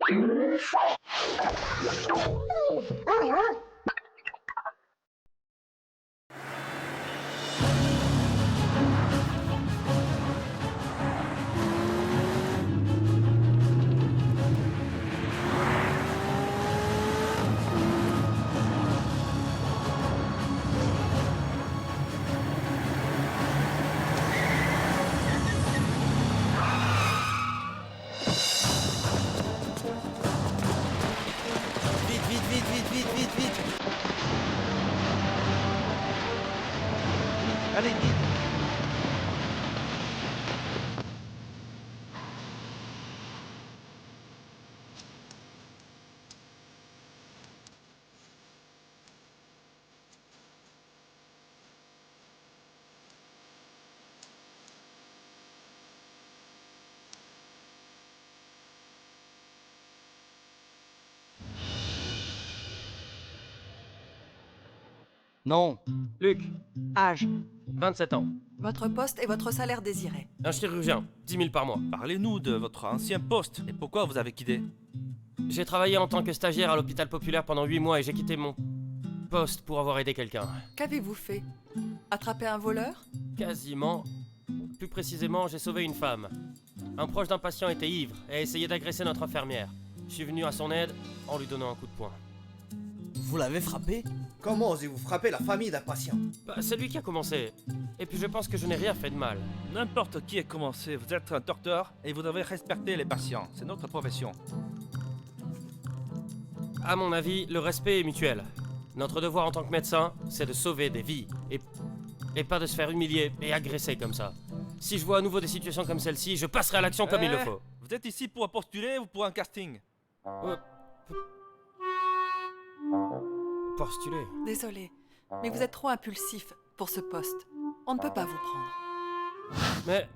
Vite, vite, vite, vite, vite, vite, vite. Allez, vite. Non. Luc, Âge, 27 ans. votre poste et votre salaire désiré. Un chirurgien, 10 000 par mois. Parlez-nous de votre ancien poste et pourquoi vous avez quitté. J'ai travaillé en tant que stagiaire à l'hôpital populaire pendant 8 mois et j'ai quitté mon poste pour avoir aidé quelqu'un. Qu'avez-vous fait? Attraper un voleur? Quasiment. Plus précisément, j'ai sauvé une femme. Un proche d'un patient était ivre et a essayé d'agresser notre infirmière. Je suis venu à son aide en lui donnant un coup de poing. Vous l'avez frappé? Comment osez-vous frapper la famille d'un patient? Bah, c'est lui qui a commencé. Et puis je pense que je n'ai rien fait de mal. N'importe qui a commencé, vous êtes un docteur et vous devez respecter les patients. C'est notre profession. À mon avis, le respect est mutuel. Notre devoir en tant que médecin, c'est de sauver des vies. Et pas de se faire humilier et agresser comme ça. Si je vois à nouveau des situations comme celle-ci, je passerai à l'action comme il le faut. Vous êtes ici pour postuler ou pour un casting? Postuler. Désolé, mais vous êtes trop impulsif pour ce poste. On ne peut pas vous prendre. Mais...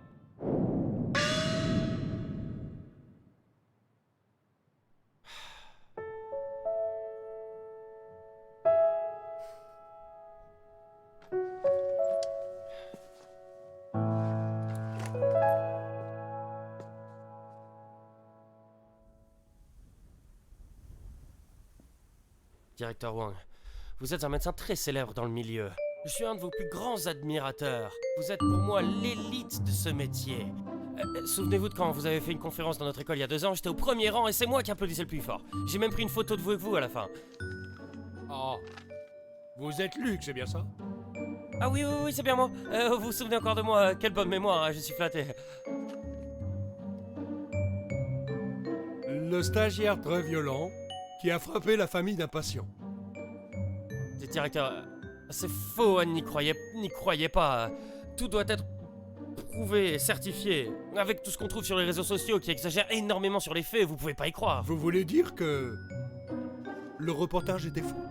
Directeur Wang, vous êtes un médecin très célèbre dans le milieu. Je suis un de vos plus grands admirateurs. Vous êtes pour moi l'élite de ce métier. Souvenez-vous de quand vous avez fait une conférence dans notre école il y a 2 ans, j'étais au premier rang et c'est moi qui applaudissais le plus fort. J'ai même pris une photo de vous avec vous à la fin. Oh, vous êtes Luc, c'est bien ça? Ah oui, oui, oui, c'est bien moi. Vous vous souvenez encore de moi? Quelle bonne mémoire, hein, je suis flatté. Le stagiaire très violent qui a frappé la famille d'un patient. Directeur, c'est faux, n'y croyez pas. Tout doit être prouvé, certifié. Avec tout ce qu'on trouve sur les réseaux sociaux qui exagèrent énormément sur les faits, vous pouvez pas y croire. Vous voulez dire que le reportage était faux?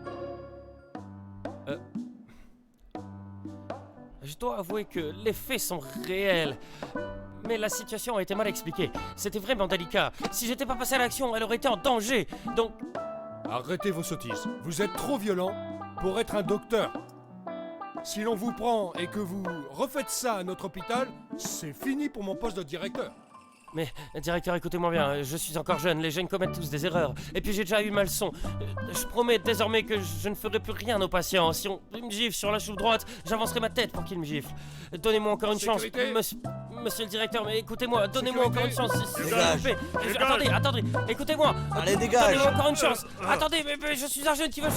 Je dois avouer que les faits sont réels. Mais la situation a été mal expliquée. C'était vraiment délicat. Si j'étais pas passé à l'action, elle aurait été en danger. Donc... Arrêtez vos sottises. Vous êtes trop violent pour être un docteur. Si l'on vous prend et que vous refaites ça à notre hôpital, c'est fini pour mon poste de directeur. Mais, directeur, écoutez-moi bien, je suis encore jeune, les jeunes commettent tous des erreurs. Et puis j'ai déjà eu ma leçon. Je promets désormais que je ne ferai plus rien aux patients. Si on me gifle sur la cheville droite, j'avancerai ma tête pour qu'il me gifle. Donnez-moi encore une chance, Sécurité. monsieur le directeur, mais écoutez-moi, donnez-moi encore une chance. S'il vous Dégage. plaît. Attendez, écoutez-moi. Allez, dégage. Donnez-moi encore une chance. Attendez, mais je suis un jeune qui veut...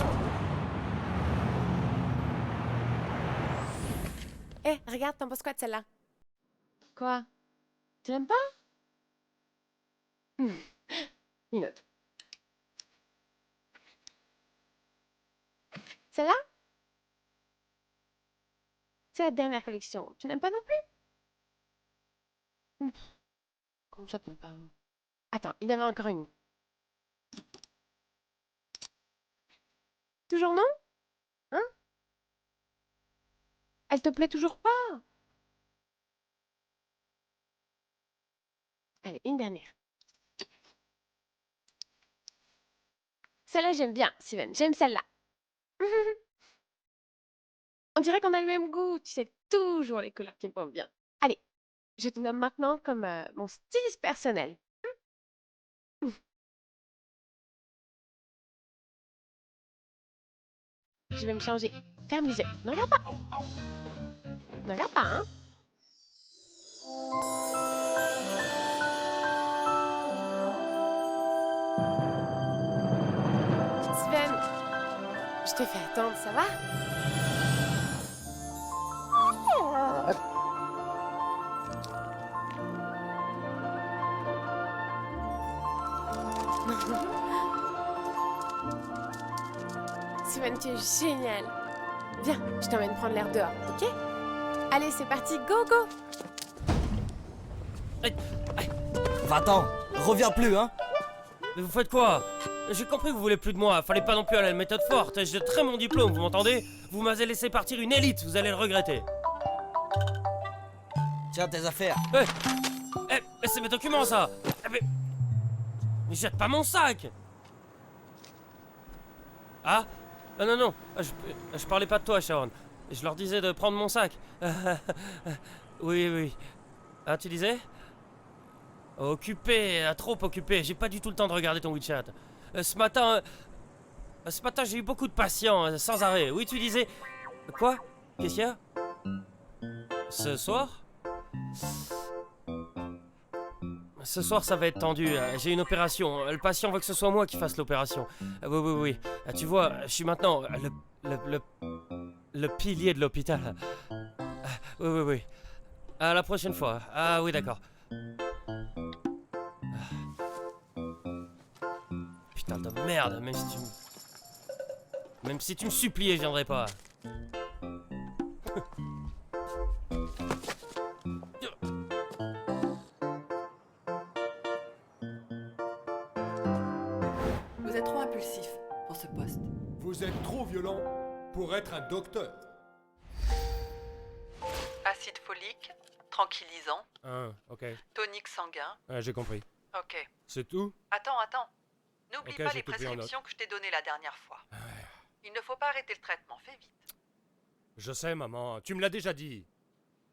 Hé, regarde, t'en penses quoi de celle-là? Quoi? Tu l'aimes pas? Une autre. Celle-là? C'est la dernière collection. Tu n'aimes pas non plus? Comme ça, tu n'aimes pas. Attends, il y en avait encore une. Toujours non? Hein? Elle te plaît toujours pas? Allez, une dernière. Celle-là, j'aime bien, Steven. J'aime celle-là. On dirait qu'on a le même goût. Tu sais, toujours les couleurs qui me vont bien. Allez, je te nomme maintenant comme mon styliste personnel. Je vais me changer. Ferme les yeux. Ne regarde pas. Ne regarde pas, hein. Sven, je te fais attendre, ça va? Sven, tu es génial. Viens, je t'emmène prendre l'air dehors, ok? Allez, c'est parti, go, go! Va-t'en, reviens plus, hein. Mais vous faites quoi? J'ai compris que vous voulez plus de moi, fallait pas non plus aller à la méthode forte. J'ai très mon diplôme, vous m'entendez? Vous m'avez laissé partir une élite, vous allez le regretter. Tiens tes affaires. C'est mes documents ça! Mais jette pas mon sac! Ah? Non, je parlais pas de toi, Sharon. Je leur disais de prendre mon sac. Oui. Ah, tu disais? Occupé, trop occupé. J'ai pas du tout le temps de regarder ton WeChat. Ce matin, j'ai eu beaucoup de patients, sans arrêt. Oui, tu disais... Quoi? Qu'est-ce qu'il y a? Ce soir? Ce soir, ça va être tendu. J'ai une opération. Le patient veut que ce soit moi qui fasse l'opération. Oui. Tu vois, je suis maintenant le pilier de l'hôpital. Oui. À la prochaine fois. Ah oui, d'accord. Putain de merde, même si tu me suppliais, je viendrai pas. Vous êtes trop impulsif pour ce poste. Vous êtes trop violent pour être un docteur. Acide folique, tranquillisant, Ah, ok. tonique sanguin. J'ai compris. Ok. C'est tout? Attends. N'oublie Ok, pas j'ai les tout pris en prescriptions que je t'ai données la dernière fois. Ah, Il ne faut pas arrêter le traitement, fais vite. je sais, maman. Tu me l'as déjà dit.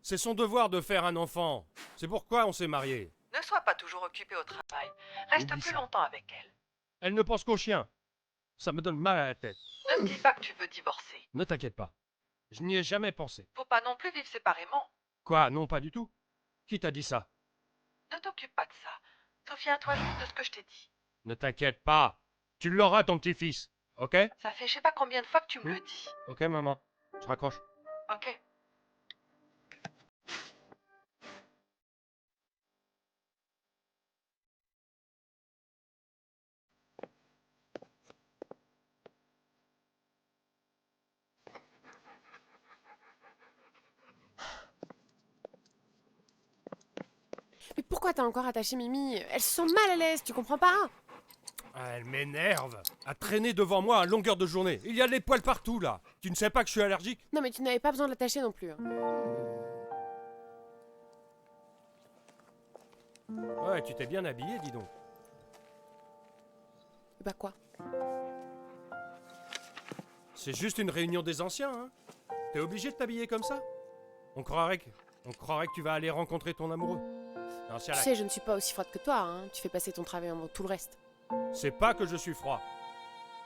C'est son devoir de faire un enfant. C'est pourquoi on s'est mariés. Ne sois pas toujours occupé au travail. Reste Oublie plus ça. longtemps avec elle. Elle ne pense qu'au chien. Ça me donne mal à la tête. Ne me dis pas que tu veux divorcer. Ne t'inquiète pas. Je n'y ai jamais pensé. Faut pas non plus vivre séparément. Quoi? Non, pas du tout. Qui t'a dit ça? Ne t'occupe pas de ça. Souviens-toi juste de ce que je t'ai dit. Ne t'inquiète pas. Tu l'auras, ton petit-fils. Ok? Ça fait je sais pas combien de fois que tu me le dis. Ok, maman. Je raccroche. Ok. Mais pourquoi t'as encore attaché Mimi? Elle se sent mal à l'aise, tu comprends pas? Ah, elle m'énerve. À traîner devant moi à longueur de journée. Il y a des poils partout, là. Tu ne sais pas que je suis allergique? Non mais tu n'avais pas besoin de l'attacher non plus. Hein. Ouais, tu t'es bien habillé, dis donc. Bah quoi? C'est juste une réunion des anciens, hein. T'es obligé de t'habiller comme ça? On croirait que tu vas aller rencontrer ton amoureux. Non, Tu sais, je ne suis pas aussi froide que toi, hein. Tu fais passer ton travail avant tout le reste. c'est pas que je suis froid.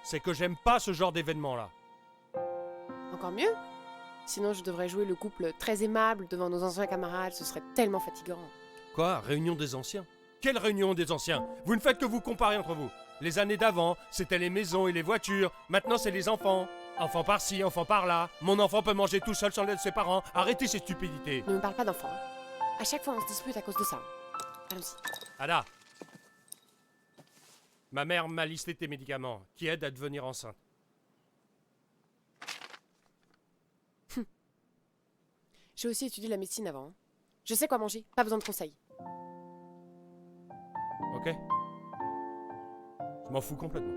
C'est que j'aime pas ce genre d'événement-là. Encore mieux? Sinon, je devrais jouer le couple très aimable devant nos anciens camarades, ce serait tellement fatigant. Quoi? Réunion des anciens? Quelle réunion des anciens? Vous ne faites que vous comparer entre vous. Les années d'avant, c'était les maisons et les voitures. Maintenant, c'est les enfants. Enfant par-ci, enfant par-là. Mon enfant peut manger tout seul sans l'aide de ses parents. Arrêtez ces stupidités. Ne me parle pas d'enfants. Hein. À chaque fois, on se dispute à cause de ça. Allons-y. Ada. Ma mère m'a listé tes médicaments qui aident à devenir enceinte. J'ai aussi étudié la médecine avant. Hein. Je sais quoi manger, pas besoin de conseils. Ok? Je m'en fous complètement.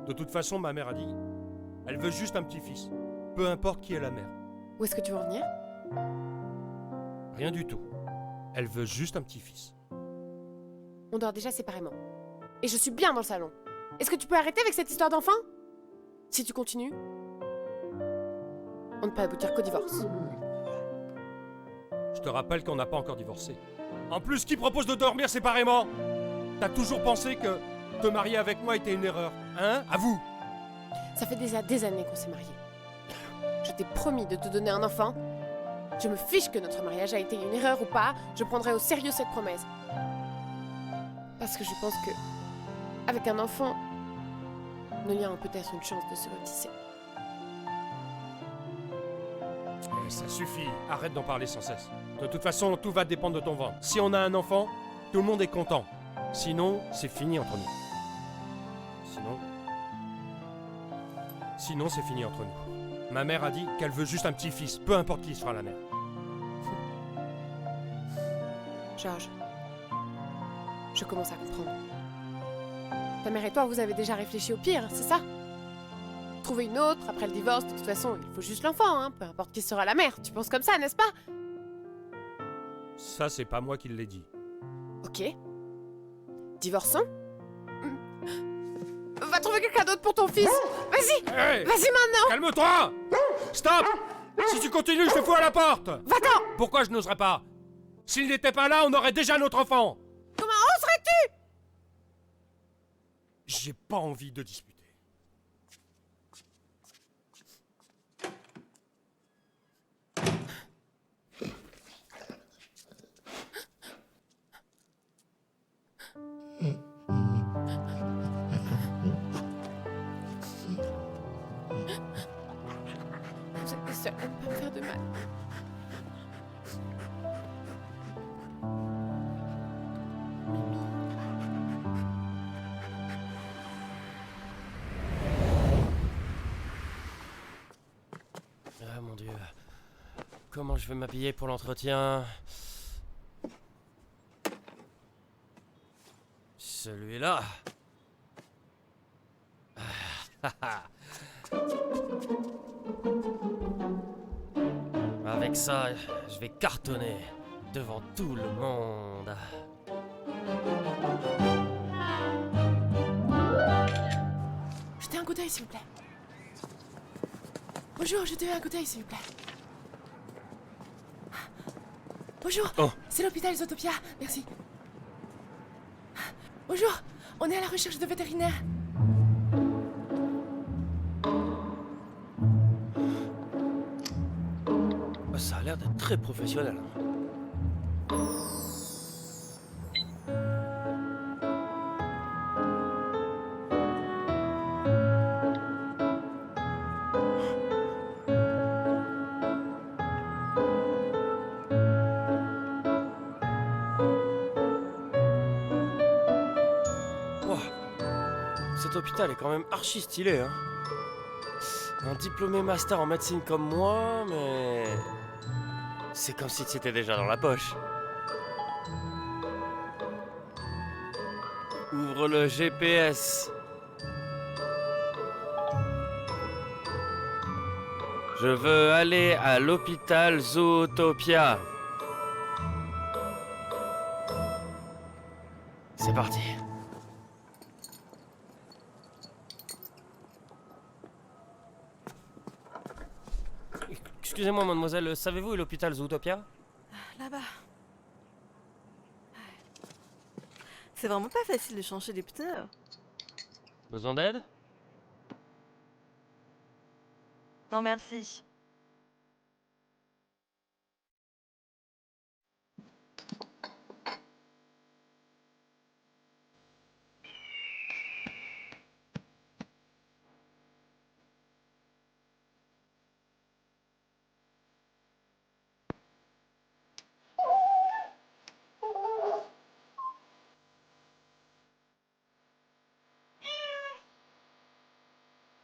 De toute façon, ma mère a dit, elle veut juste un petit-fils. Peu importe qui est la mère. Où est-ce que tu veux en venir? Rien du tout. Elle veut juste un petit-fils. On dort déjà séparément. Et je suis bien dans le salon. Est-ce que tu peux arrêter avec cette histoire d'enfant? Si tu continues, on ne peut aboutir qu'au divorce. Je te rappelle qu'on n'a pas encore divorcé. En plus, qui propose de dormir séparément? T'as toujours pensé que te marier avec moi était une erreur, hein? À vous! Ça fait déjà des années qu'on s'est mariés. Je t'ai promis de te donner un enfant. Je me fiche que notre mariage a été une erreur ou pas, je prendrai au sérieux cette promesse. Parce que je pense que, avec un enfant, nos liens ont peut-être une chance de se retisser. Eh, ça suffit, arrête d'en parler sans cesse. De toute façon, tout va dépendre de ton ventre. Si on a un enfant, tout le monde est content. Sinon, c'est fini entre nous. Sinon, c'est fini entre nous. Ma mère a dit qu'elle veut juste un petit-fils, peu importe qui sera la mère. Georges, je commence à comprendre. Ta mère et toi, vous avez déjà réfléchi au pire, c'est ça? Trouver une autre après le divorce, de toute façon, il faut juste l'enfant, hein, peu importe qui sera la mère. Tu penses comme ça, n'est-ce pas? Ça, c'est pas moi qui l'ai dit. Ok. Divorçons? Va trouver quelqu'un d'autre pour ton fils. Vas-y, Hey, vas-y maintenant. calme-toi! Stop! Si tu continues, je te fous à la porte! Va-t'en. Pourquoi je n'oserais pas? S'il n'était pas là, on aurait déjà notre enfant! Comment oserais-tu? J'ai pas envie de discuter. Vous êtes les seuls à ne pas me faire de mal. Ah mon Dieu. Comment je vais m'habiller pour l'entretien? Celui-là. Avec ça, je vais cartonner devant tout le monde. Jetez un coup d'œil, s'il vous plaît. Bonjour, jetez un coup d'œil, s'il vous plaît. Bonjour, Oh. c'est l'hôpital Zootopia, merci. Bonjour, on est à la recherche de vétérinaires. Ça a l'air d'être très professionnel. Wow. Cet hôpital est quand même archi stylé, hein. Un diplômé master en médecine comme moi, mais... c'est comme si c'était déjà dans la poche. Ouvre le GPS. Je veux aller à l'hôpital Zootopia. C'est parti. Excusez-moi, mademoiselle, savez-vous où est l'hôpital Zootopia? Là-bas. C'est vraiment pas facile de changer les pneus. Besoin d'aide? Non, merci.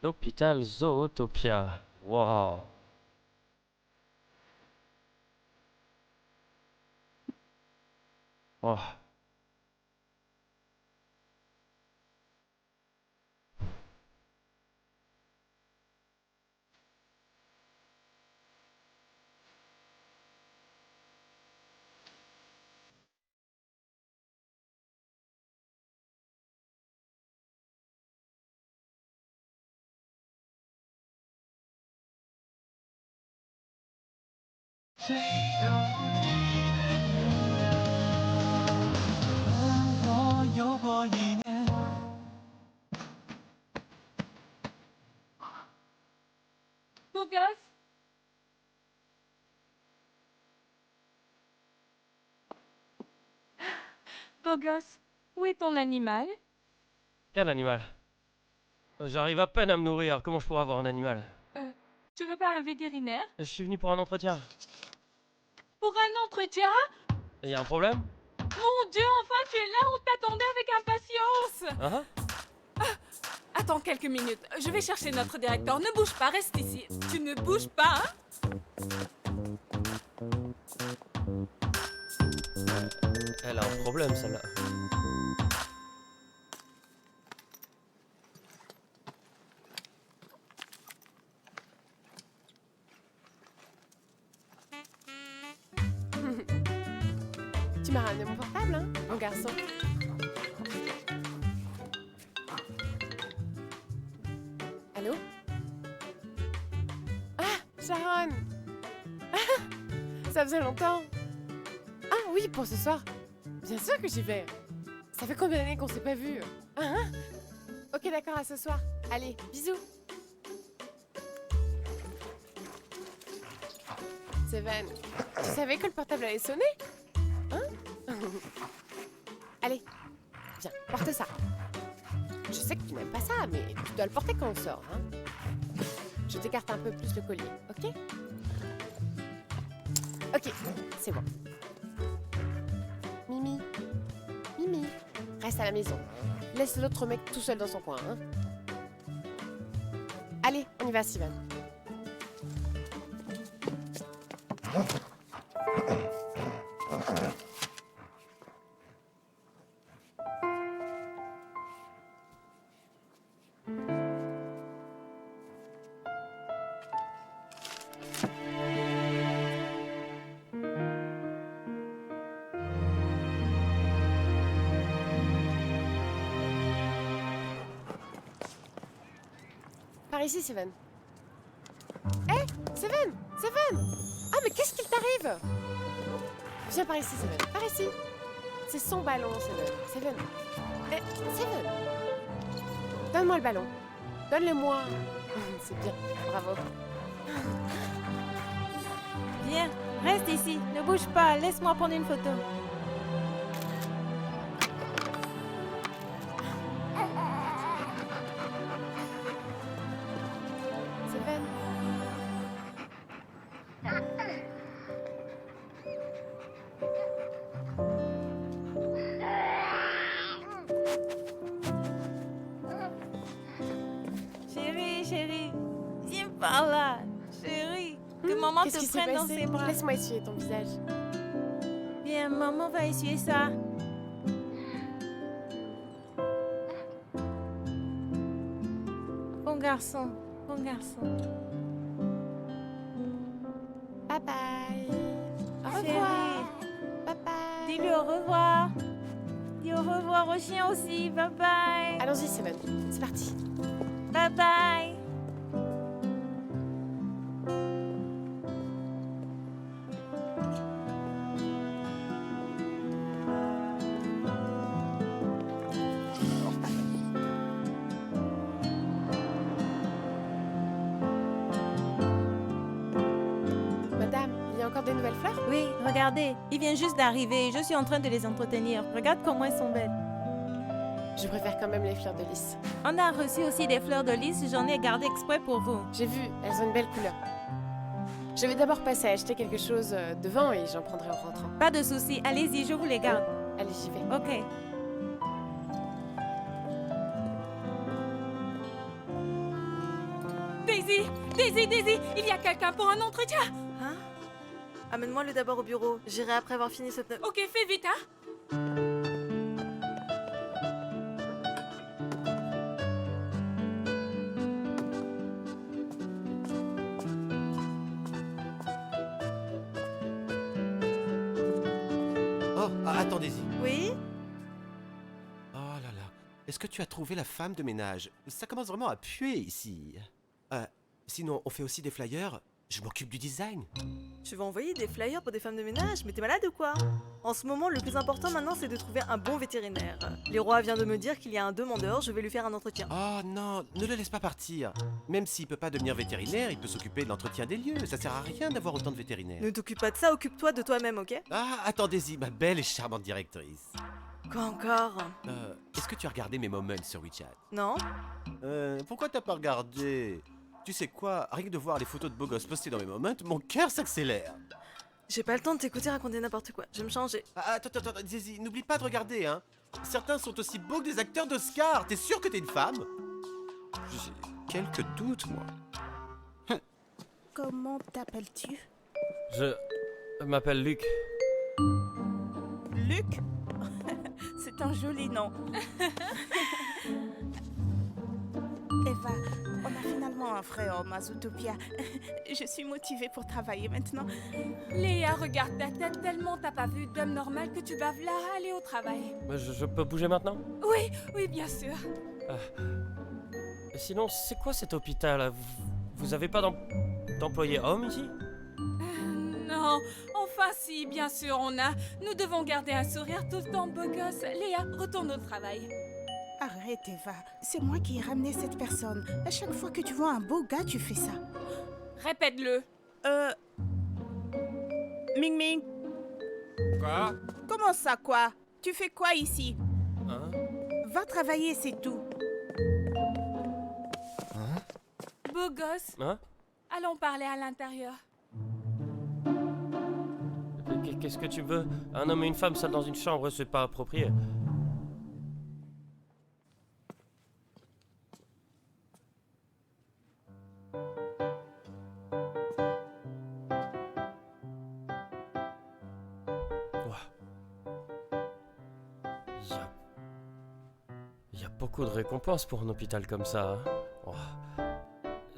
L'hôpital Zootopia. Wow. Oh. Beau gosse, où est ton animal? Quel animal? J'arrive à peine à me nourrir, comment je pourrais avoir un animal? Tu veux pas un vétérinaire? Je suis venu pour un entretien. Pour un entretien? Y a un problème? Mon Dieu, enfin tu es là, on t'attendait avec impatience! Hein? Attends quelques minutes, je vais chercher notre directeur. Ne bouge pas, reste ici. Tu ne bouges pas, hein? Elle a un problème, celle-là. Tu m'as ramené mon portable, hein, mon garçon. Allô? Ah, Sharon! Ça faisait longtemps. Ah oui, pour ce soir. Bien sûr que j'y vais. Ça fait combien d'années qu'on s'est pas vus? Hein? Ok, d'accord, à ce soir. Allez, bisous. Seven, tu savais que le portable allait sonner? Hein? Allez, viens, porte ça. Je sais que tu n'aimes pas ça, mais tu dois le porter quand on sort, hein? Je t'écarte un peu plus le collier, ok? Ok, c'est bon. Mimi, Mimi, reste à la maison. Laisse l'autre mec tout seul dans son coin, hein? Allez, on y va, Steven. Par ici, Seven. Hé, Seven! Seven! Ah, mais qu'est-ce qu'il t'arrive? Viens par ici, Seven. Par ici. C'est son ballon, Seven. Seven. Eh, Seven! Donne-moi le ballon. Donne-le-moi. C'est bien. Bravo. Viens, reste ici. Ne bouge pas. Laisse-moi prendre une photo. Seven. Chérie, chérie. Viens par là. Chérie. Que maman Qu'est-ce qui te s'est prenne dans passé? ses bras. Laisse-moi essuyer ton visage. Viens, maman va essuyer ça. Bon garçon. Bon garçon. Bye bye. Au revoir. Chérie. Bye bye. Dis-lui au revoir. Dis au revoir au chien aussi. Bye bye. Allons-y, Seven. C'est parti. Bye bye. Madame, il y a encore des nouvelles fleurs? Oui, regardez. Il vient juste d'arriver. Je suis en train de les entretenir. Regarde comment elles sont belles. Je préfère quand même les fleurs de lys. On a reçu aussi des fleurs de lys. J'en ai gardé exprès pour vous. J'ai vu, elles ont une belle couleur. Je vais d'abord passer à acheter quelque chose devant et j'en prendrai en rentrant. Pas de souci. Allez-y, je vous les garde. Allez, j'y vais. Ok. Daisy, Daisy, Daisy, il y a quelqu'un pour un entretien. Hein? Amène-moi-le d'abord au bureau. J'irai après avoir fini cette... Ok, fais vite, hein. Oh, attendez-y. Oui? Oh là là. Est-ce que tu as trouvé la femme de ménage? Ça commence vraiment à puer ici. Sinon, on fait aussi des flyers. Je m'occupe du design. Tu vas envoyer des flyers pour des femmes de ménage? Mais t'es malade ou quoi? En ce moment, le plus important maintenant, c'est de trouver un bon vétérinaire. Leroy vient de me dire qu'il y a un demandeur, je vais lui faire un entretien. Oh non, ne le laisse pas partir. Même s'il peut pas devenir vétérinaire, il peut s'occuper de l'entretien des lieux. Ça sert à rien d'avoir autant de vétérinaires. Ne t'occupe pas de ça, occupe-toi de toi-même, ok? Ah, attendez-y, ma belle et charmante directrice. Quoi encore? Est-ce que tu as regardé mes moments sur WeChat? Non? Pourquoi t'as pas regardé? Tu sais quoi, rien que de voir les photos de beaux gosses postées dans mes moments, mon cœur s'accélère. J'ai pas le temps de t'écouter raconter n'importe quoi. Je vais me changer. Attends, Zizi, n'oublie pas de regarder, hein. Certains sont aussi beaux que des acteurs d'Oscar. T'es sûr que t'es une femme? J'ai quelques doutes, moi. Comment t'appelles-tu? Je m'appelle Luc. Luc? C'est un joli nom. Eva, on a finalement un frère à Zootopia. Je suis motivée pour travailler maintenant. Léa, regarde ta tête tellement t'as pas vu d'homme normal que tu baves là. Allez au travail. Je peux bouger maintenant? Oui, bien sûr. Et sinon, c'est quoi cet hôpital? Vous avez pas d'employés hommes ici? Non, enfin si, bien sûr on a. Nous devons garder un sourire tout le temps, beau gosse. Léa, retourne au travail. Arrête, Eva. C'est moi qui ai ramené cette personne. À chaque fois que tu vois un beau gars, tu fais ça. Répète-le. Ming Ming. Quoi? Comment ça, quoi? Tu fais quoi ici? Hein? Va travailler, c'est tout. Beau gosse, Hein? allons parler à l'intérieur. Qu'est-ce que tu veux? Un homme et une femme seuls dans une chambre, c'est pas approprié. Il y a beaucoup de récompenses pour un hôpital comme ça. Hein? Oh.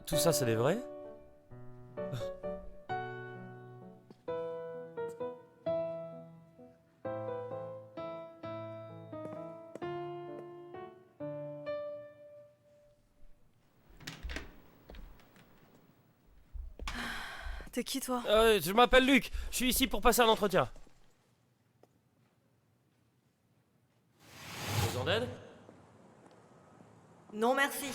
Tout ça, c'est des vrais? T'es qui, toi? Je m'appelle Luc, je suis ici pour passer un entretien. Besoin d'aide? Non, merci.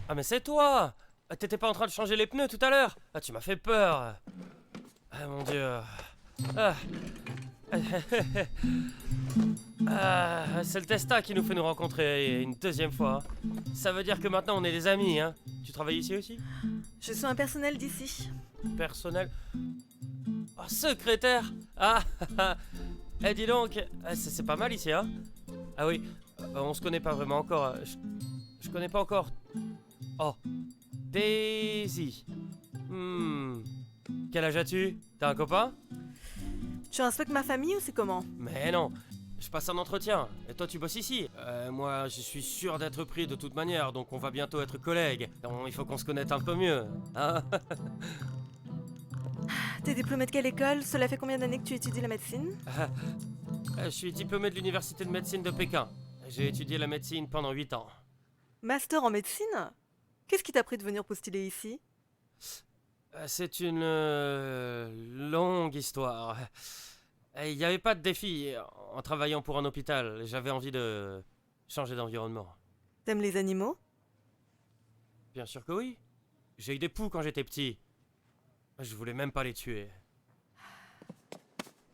Ah mais c'est toi! T'étais pas en train de changer les pneus tout à l'heure? Ah tu m'as fait peur! Ah mon dieu! Ah. C'est le Testa qui nous fait nous rencontrer une deuxième fois. Ça veut dire que maintenant on est des amis, hein? Tu travailles ici aussi? Je suis un personnel d'ici. Personnel? Oh, secrétaire! Ah! Eh dis donc, c'est pas mal ici, hein? Ah oui, on se connaît pas vraiment encore. Je connais pas encore. Oh! Daisy! Quel âge as-tu? T'as un copain? Tu inspectes ma famille ou c'est comment? Mais non! Je passe un entretien, et toi tu bosses ici. Moi je suis sûr d'être pris de toute manière, donc on va bientôt être collègues. Donc il faut qu'on se connaisse un peu mieux. Hein? T'es diplômé de quelle école? Cela fait combien d'années que tu étudies la médecine? Je suis diplômé de l'université de médecine de Pékin. J'ai étudié la médecine pendant 8 ans. Master en médecine? Qu'est-ce qui t'a pris de venir postuler ici? C'est une longue histoire. Il n'y avait pas de défi en travaillant pour un hôpital. J'avais envie de changer d'environnement. T'aimes les animaux? Bien sûr que oui. J'ai eu des poux quand j'étais petit. Je voulais même pas les tuer.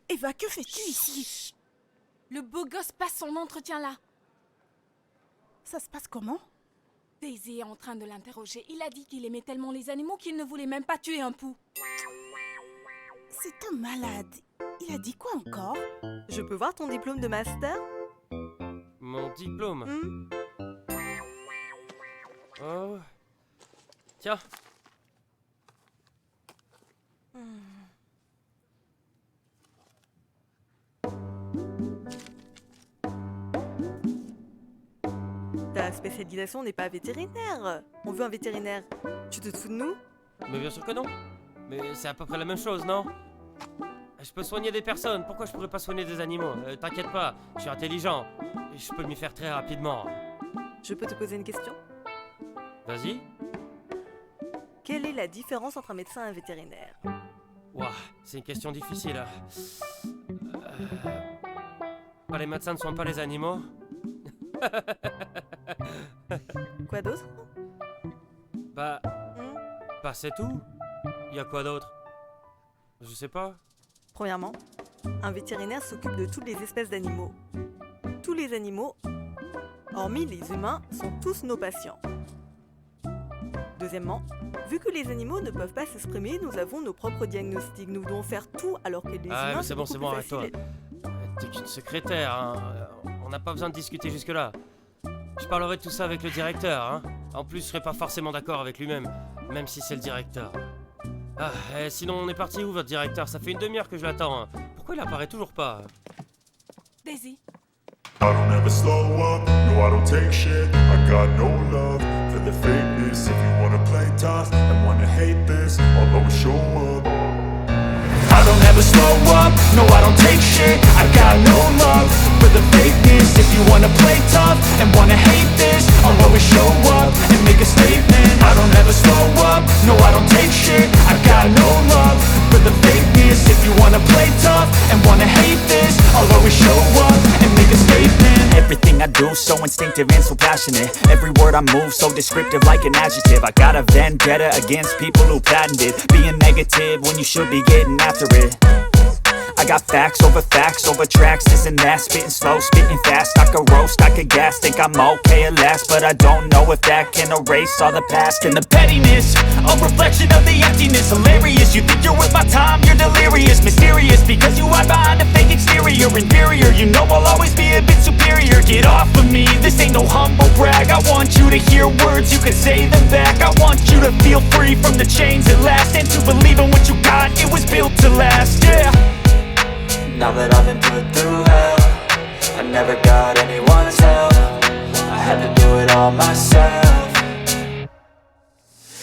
Eva, que fais-tu ici? Le beau gosse passe son entretien là. Ça se passe comment? Daisy est en train de l'interroger. Il a dit qu'il aimait tellement les animaux qu'il ne voulait même pas tuer un pou. C'est un malade. Il a dit quoi encore? Je peux voir ton diplôme de master? Mon diplôme? Oh. Tiens. Ta spécialisation n'est pas vétérinaire. On veut un vétérinaire. Tu te fous de nous? Mais bien sûr que non. Mais c'est à peu près la même chose, non? Je peux soigner des personnes, pourquoi je pourrais pas soigner des animaux? T'inquiète pas, je suis intelligent. Et je peux m'y faire très rapidement. Je peux te poser une question? Vas-y. Quelle est la différence entre un médecin et un vétérinaire? Ouah, c'est une question difficile. Pas les médecins ne soignent pas les animaux. Quoi d'autre? Bah c'est tout. Y a quoi d'autre? Je sais pas. Premièrement, un vétérinaire s'occupe de toutes les espèces d'animaux. tous les animaux, hormis les humains, sont tous nos patients. Deuxièmement, vu que les animaux ne peuvent pas s'exprimer, nous avons nos propres diagnostics. Nous devons faire tout alors que les Ah, humains mais c'est bon, beaucoup c'est bon, plus arrête-toi. faciles. T'es qu'une secrétaire, hein. On n'a pas besoin de discuter jusque-là. Je parlerai de tout ça avec le directeur, hein. En plus, je serai pas forcément d'accord avec lui-même, même si c'est le directeur. Ah, sinon, on est parti où, votre directeur? Ça fait une demi-heure que je l'attends, hein. Pourquoi il apparaît toujours pas? Daisy. I don't ever slow up, no I don't take shit. I got no love for the fakeness. If you wanna play tough and wanna hate this, I'll always show up. I don't ever slow up, no I don't take shit. I got no love for the fakeness. If you wanna play tough and wanna hate this, I'll always show up and make a statement. I don't ever slow up, no I don't take shit. I got no love for the fakeness. If you wanna play tough and wanna hate this, I'll always show up and make a statement. Everything I do so instinctive and so passionate. Every word I move so descriptive like an adjective. I got a vendetta against people who patented being negative when you should be getting after it. I got facts over tracks, this and that. Spitting slow, spitting fast, I could roast, I could gas. Think I'm okay at last, but I don't know if that can erase all the past. And the pettiness, a reflection of the emptiness. Hilarious, you think you're with my time, you're delirious. Mysterious, because you hide behind a fake exterior. Inferior, you know I'll always be a bit superior. Get off of me, this ain't no humble brag. I want you to hear words, you can say them back. I want you to feel free from the chains at last, and to believe in what you got, it was built to last, yeah. Now that I've been put through hell, I never got anyone's help. I had to do it all myself.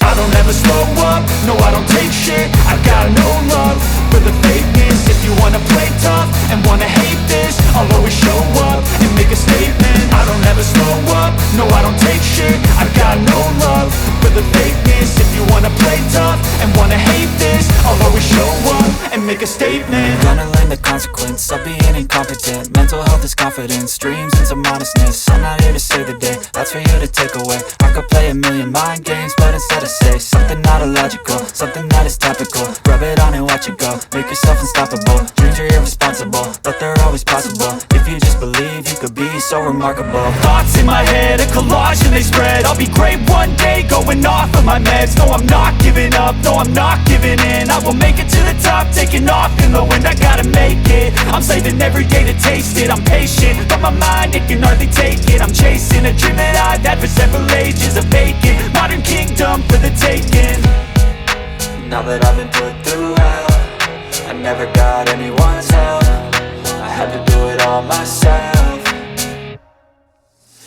I don't ever slow up, no I don't take shit. I got no love for the fakeness. If you wanna play tough and wanna hate this, I'll always show up and make a statement. I don't ever slow up, no I don't take shit. I got no love for the fakeness. If you wanna play tough and wanna hate this, I'll always show up and make a statement. Gonna learn the consequence of being incompetent. Mental health is confidence, dreams and some modestness. I'm not here to save the day, that's for you to take away. I could play a million mind games, but instead I say something not illogical, something that is topical. Rub it on and watch it go, make yourself unstoppable. Dreams are irresponsible, but they're always possible. If you just believe, you could be so remarkable. Thoughts in my head, a collage and they spread. I'll be great one day, going off of my meds. No, I'm not giving up, no, I'm not giving in. I will make it to the top, taking off in the wind. I gotta make it, I'm saving every day to taste it. I'm patient, but my mind, it can hardly take it. I'm chasing a dream that I've had for several ages. A vacant, modern kingdom for the taking. Now that I've been put through hell, I never got anyone's help. I had to do it all myself.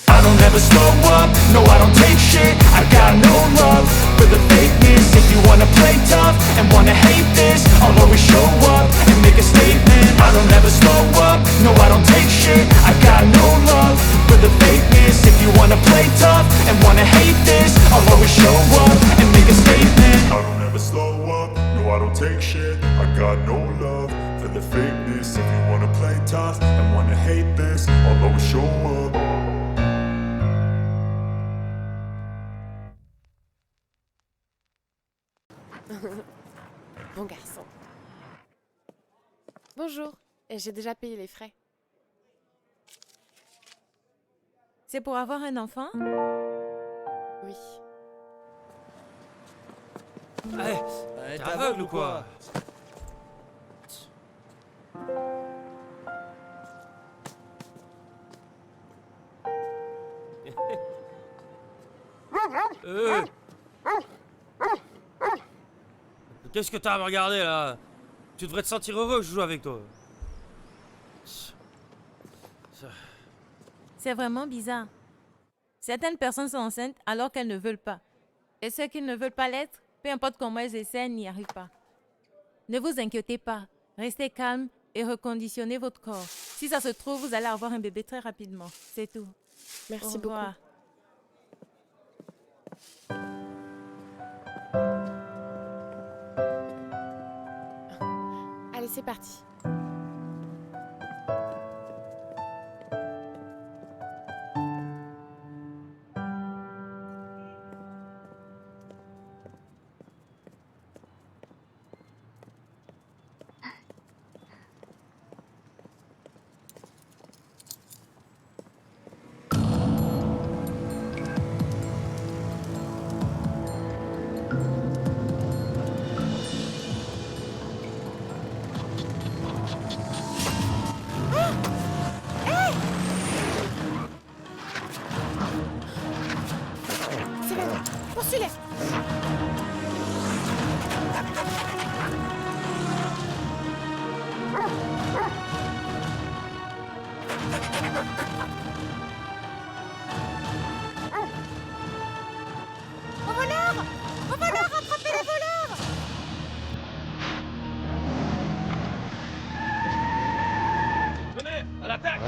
I don't ever slow up, no I don't take shit. I got no love for the fakeness. If you wanna play tough and wanna hate this, I'll always show up and make a statement. I don't ever slow up, no I don't take shit. I got no love for the fakeness. If you wanna play tough and wanna hate this, I'll always show up and make a statement. I don't ever slow up, no I don't take shit. I got no love for the fakeness. If you wanna play tough and wanna hate this, I'll always show up. Bon garçon. Bonjour, et j'ai déjà payé les frais. C'est pour avoir un enfant? Oui. T'es aveugle ou quoi? Qu'est-ce que t'as à me regarder là? Tu devrais te sentir heureux que je joue avec toi. C'est vraiment bizarre. Certaines personnes sont enceintes alors qu'elles ne veulent pas. Et ceux qui ne veulent pas l'être, peu importe comment elles essaient, n'y arrivent pas. Ne vous inquiétez pas. Restez calme et reconditionnez votre corps. Si ça se trouve, vous allez avoir un bébé très rapidement. C'est tout. Merci Au revoir. beaucoup. Allez, c'est parti. Au voleur! Au voleur! Rattrapez les voleurs! Venez, à l'attaque!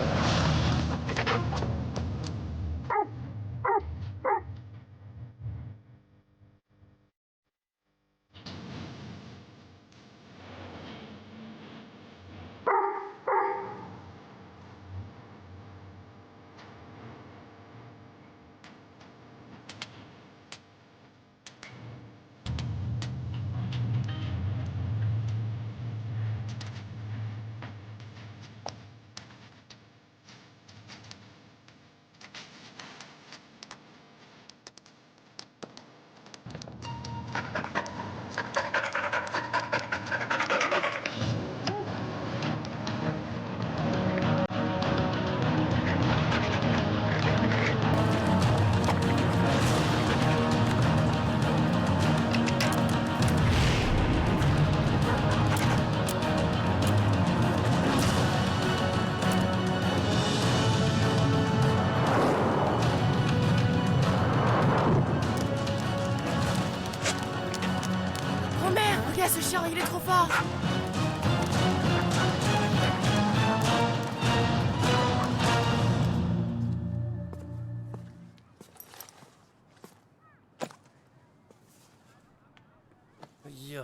Regarde ce chien, il est trop fort. Yeah.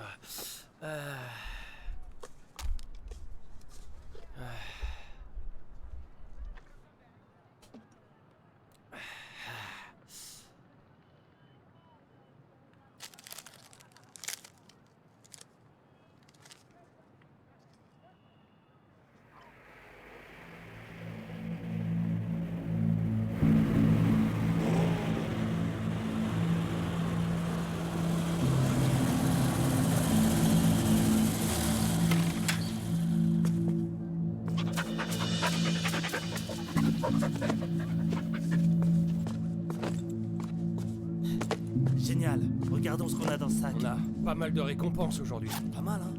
Génial. Regardons ce qu'on a dans ce sac. On a pas mal de récompenses aujourd'hui. Pas mal, hein?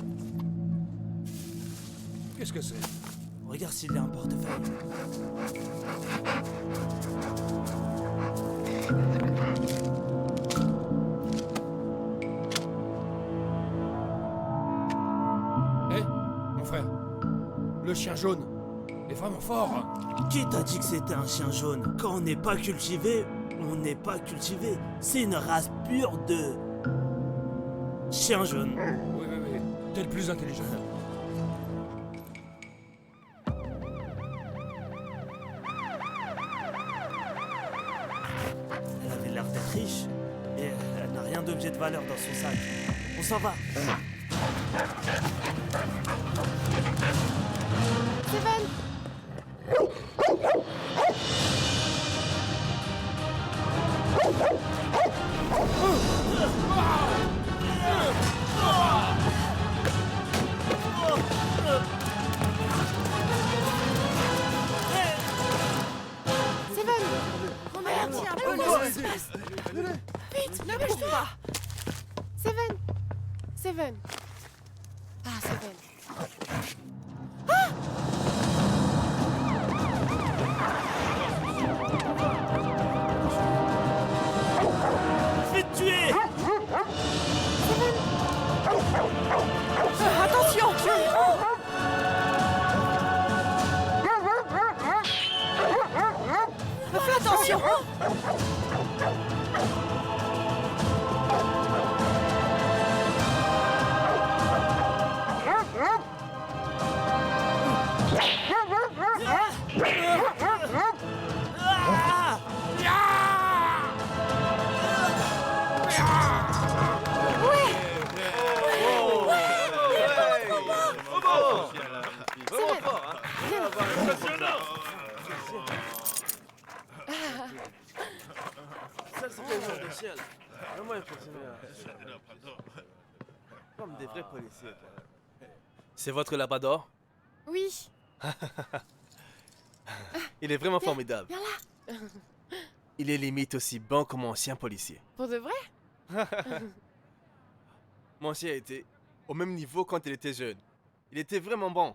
Qu'est-ce que c'est? Regarde s'il y a un portefeuille. Hé, mon frère. Le chien jaune est vraiment fort. Hein. Qui t'a dit que c'était un chien jaune? Quand on n'est pas cultivé, on n'est pas cultivé. C'est une race pure de... chien jaune. Oui, oui, oui. T'es le plus intelligent. Elle avait l'air d'être riche. Et elle n'a rien d'objet de valeur dans son sac. On s'en va. Steven! Steven! Oh merde! Tiens, qu'est-ce qui se passe? Vite, ne bouge pas! Steven! Steven! Ah, Steven! Je vais te tuer! Attention! Fais attention! Ça, c'est quel genre de ciel? Vraiment impressionnant. Comme des vrais policiers. C'est votre labrador? Oui. Il est vraiment formidable. Viens là. Il est limite aussi bon que mon ancien policier. Pour de vrai? Mon ancien était au même niveau quand il était jeune. Il était vraiment bon.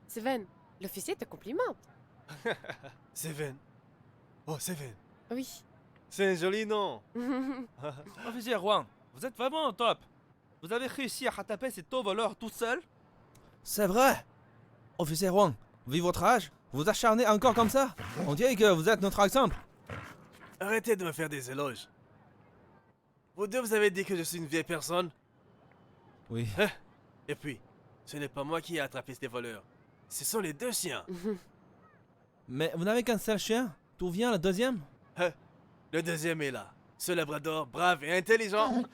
Steven, L'officier te complimente. Seven. Oh, Seven. Oui. C'est un joli nom. Officier Wang, vous êtes vraiment au top. Vous avez réussi à rattraper ces taux voleurs tout seul? C'est vrai. Officier Wang, vu votre âge, vous acharnez encore comme ça? On dirait que vous êtes notre exemple. Arrêtez de me faire des éloges. Vous deux, vous avez dit que je suis une vieille personne? Oui. Hein? Et puis, ce n'est pas moi qui ai attrapé ces voleurs. Ce sont les deux chiens. Mais vous n'avez qu'un seul chien? D'où vient le deuxième? Hein? Le deuxième est là. Ce labrador brave et intelligent.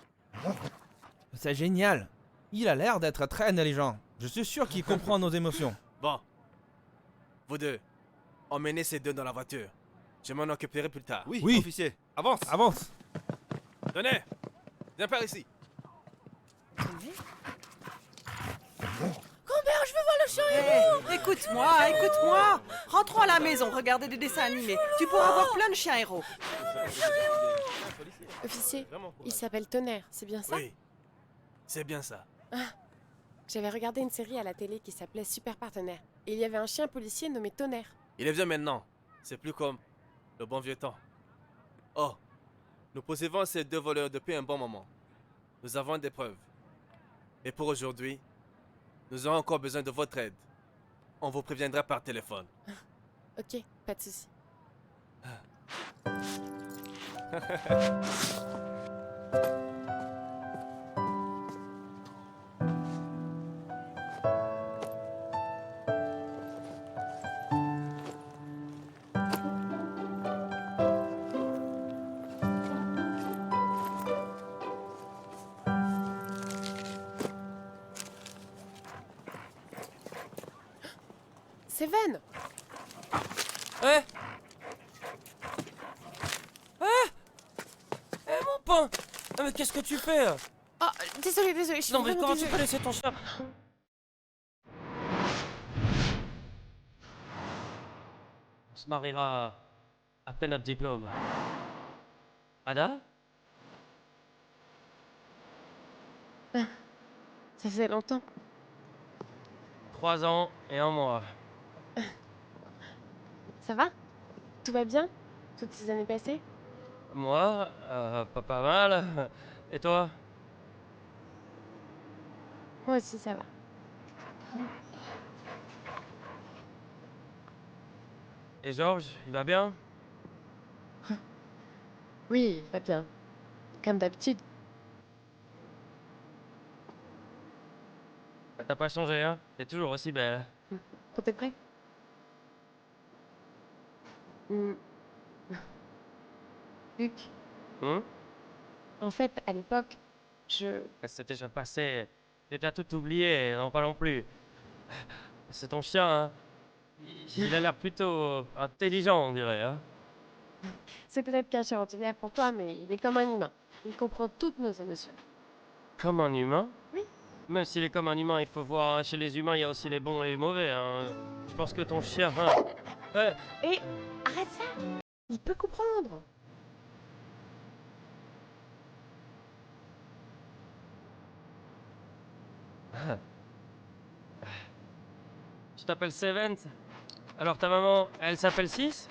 C'est génial. Il a l'air d'être très intelligent. Je suis sûr qu'il comprend nos émotions. Bon. Vous deux, emmenez ces deux dans la voiture. Je m'en occuperai plus tard. Oui, officier. Avance. Avance. Tenez, viens par ici. Robert, je veux voir le chien héros. Écoute-moi. Rentrons à la maison, regarder des dessins animés. Tu pourras voir plein de chiens héros. Officier, il s'appelle Tonnerre, c'est bien ça? Oui, c'est bien ça. Ah, j'avais regardé une série à la télé qui s'appelait Super Partenaire. Et il y avait un chien policier nommé Tonnerre. Il est vieux maintenant. C'est plus comme le bon vieux temps. Oh, nous poursuivons ces deux voleurs depuis un bon moment. Nous avons des preuves. Et pour aujourd'hui, nous aurons encore besoin de votre aide. On vous préviendra par téléphone. Ok, pas de souci. Seven! Eh mon pain! Ah, mais qu'est-ce que tu fais? Oh, désolé, je suis Non mais vraiment comment tu désolée. peux laisser ton chien? On se mariera après notre diplôme. Ada? Ça faisait longtemps. 3 ans et 1 mois. Ça va? Tout va bien? Toutes ces années passées? Moi, pas mal. Et toi? Moi aussi, ça va. Et Georges, il va bien? Oui, va bien. Comme d'habitude. T'as pas changé, hein? T'es toujours aussi belle. Quand t'es prêt? Luc, en fait, à l'époque, C'est déjà passé. T'as déjà tout oublié, non pas non plus. C'est ton chien, hein? Il a l'air plutôt intelligent, on dirait, hein? C'est peut-être caché ordinaire pour toi, mais il est comme un humain. Il comprend toutes nos émotions. Comme un humain? Oui. Même s'il est comme un humain, il faut voir, hein, chez les humains, il y a aussi les bons et les mauvais, hein. Je pense que ton chien, hein... Ouais. Et arrête ça! Il peut comprendre. Tu t'appelles Seven? Alors ta maman, elle s'appelle Six?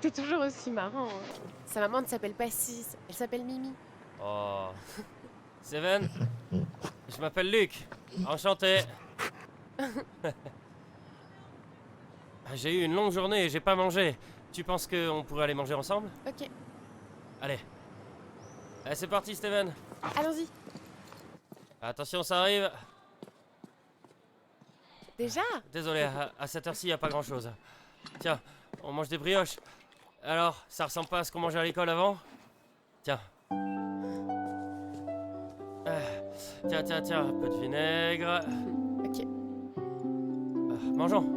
T'es toujours aussi marrant. Hein. Sa maman ne s'appelle pas Six, elle s'appelle Mimi. Oh. Seven? Je m'appelle Luc. Enchanté. J'ai eu une longue journée et j'ai pas mangé. Tu penses qu'on pourrait aller manger ensemble? Ok, Allez. Allez, c'est parti, Steven. allons-y. Attention, ça arrive. Déjà? Désolé, à cette heure-ci, y a pas grand-chose. Tiens, on mange des brioches. Alors, ça ressemble pas à ce qu'on mangeait à l'école avant? Tiens. Tiens, un peu de vinaigre. Ok. Mangeons.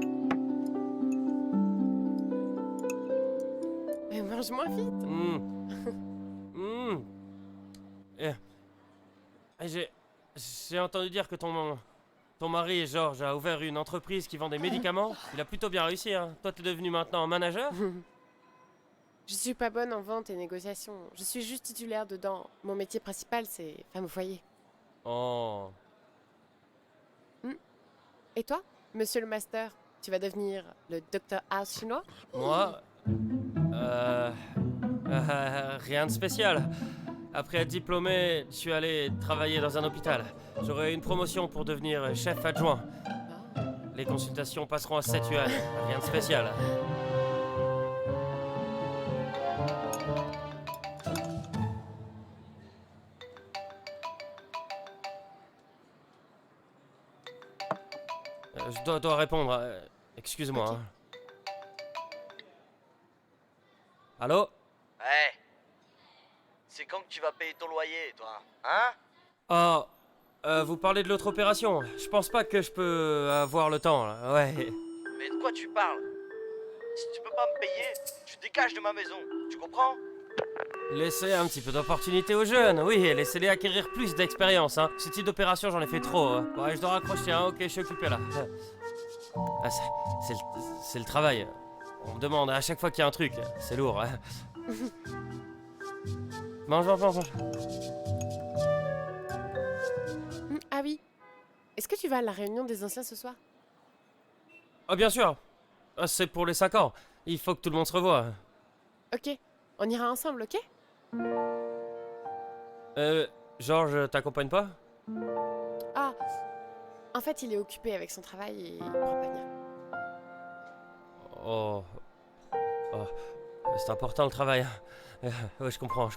Mais mange moins vite. J'ai entendu dire que ton mari, Georges, a ouvert une entreprise qui vend des médicaments. Il a plutôt bien réussi, hein. Toi, t'es devenu maintenant manager? Je suis pas bonne en vente et négociation. Je suis juste titulaire dedans. Mon métier principal, c'est femme au foyer. Oh. Et toi? Monsieur le master, tu vas devenir le Dr House chinois? Moi rien de spécial. Après être diplômé, je suis allé travailler dans un hôpital. J'aurai une promotion pour devenir chef adjoint. Les consultations passeront à 7 yuan. Rien de spécial. Je dois répondre. Excuse-moi. Ok. Hein. Allô? Ouais. C'est quand que tu vas payer ton loyer, toi? Hein? Oh, vous parlez de l'autre opération. Je pense pas que je peux avoir le temps, là. Ouais. Mais de quoi tu parles? Si tu peux pas me payer, tu dégages de ma maison. Tu comprends? Laissez un petit peu d'opportunité aux jeunes, oui, laissez-les acquérir plus d'expérience, hein. Ce type d'opération, j'en ai fait trop. Hein. Ouais, je dois raccrocher, hein. Ok, je suis occupé, là. Ah, c'est le travail. On me demande à chaque fois qu'il y a un truc. C'est lourd, hein. Mange. Ah oui. Est-ce que tu vas à la réunion des anciens ce soir? Ah, bien sûr. Ah, c'est pour les 5 ans. Il faut que tout le monde se revoie. Ok. On ira ensemble, ok? Georges t'accompagne pas? Ah. En fait, il est occupé avec son travail et il pourra pas venir. Oh. C'est important le travail. Ouais, je comprends.